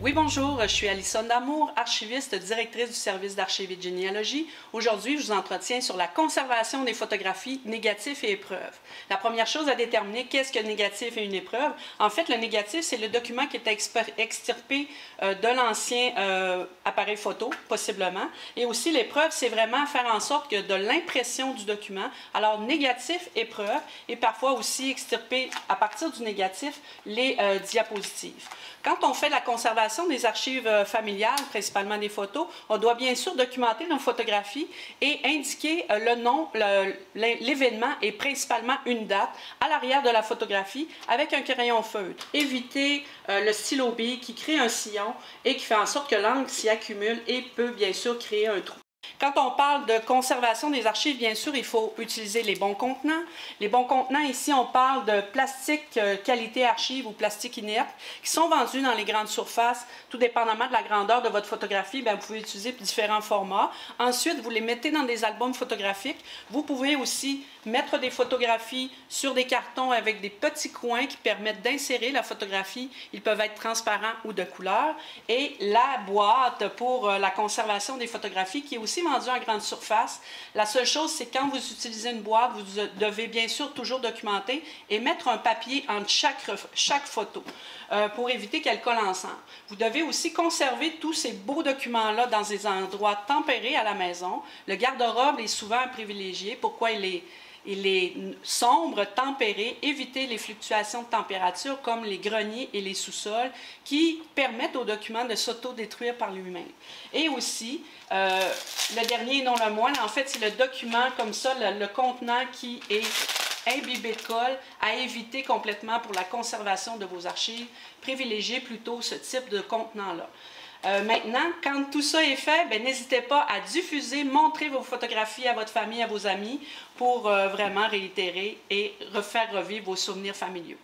Oui, bonjour, je suis Alison Damour, archiviste, directrice du service d'archives et de généalogie. Aujourd'hui, je vous entretiens sur la conservation des photographies négatifs et épreuves. La première chose à déterminer, qu'est-ce qu'un négatif et une épreuve? En fait, le négatif, c'est le document qui est extirpé de l'ancien appareil photo, possiblement. Et aussi, l'épreuve, c'est vraiment faire en sorte que de l'impression du document, alors négatif, épreuve, et parfois aussi extirper à partir du négatif les diapositives. Quand on fait la conservation des archives familiales, principalement des photos, on doit bien sûr documenter nos photographies et indiquer le nom, l'événement et principalement une date à l'arrière de la photographie avec un crayon feutre. Éviter le stylo bille qui crée un sillon et qui fait en sorte que l'encre s'y accumule et peut bien sûr créer un trou. Quand on parle de conservation des archives, bien sûr, il faut utiliser les bons contenants. Les bons contenants, ici, on parle de plastique qualité archive ou plastique inerte qui sont vendus dans les grandes surfaces. Tout dépendamment de la grandeur de votre photographie, bien, vous pouvez utiliser différents formats. Ensuite, vous les mettez dans des albums photographiques. Vous pouvez aussi mettre des photographies sur des cartons avec des petits coins qui permettent d'insérer la photographie. Ils peuvent être transparents ou de couleur. Et la boîte pour la conservation des photographies qui est aussi vendue en grande surface. La seule chose, c'est quand vous utilisez une boîte, vous devez bien sûr toujours documenter et mettre un papier entre chaque photo pour éviter qu'elles collent ensemble. Vous devez aussi conserver tous ces beaux documents-là dans des endroits tempérés à la maison. Le garde-robe est souvent un privilégié. Pourquoi il est sombre, tempéré, éviter les fluctuations de température comme les greniers et les sous-sols qui permettent aux documents de s'auto-détruire par lui-même. Et aussi, le dernier et non le moindre, en fait, c'est le document comme ça, le contenant qui est imbibé de colle, à éviter complètement pour la conservation de vos archives. Privilégiez plutôt ce type de contenant-là. Maintenant, quand tout ça est fait, n'hésitez pas à diffuser, montrer vos photographies à votre famille, à vos amis pour vraiment réitérer et refaire revivre vos souvenirs familiaux.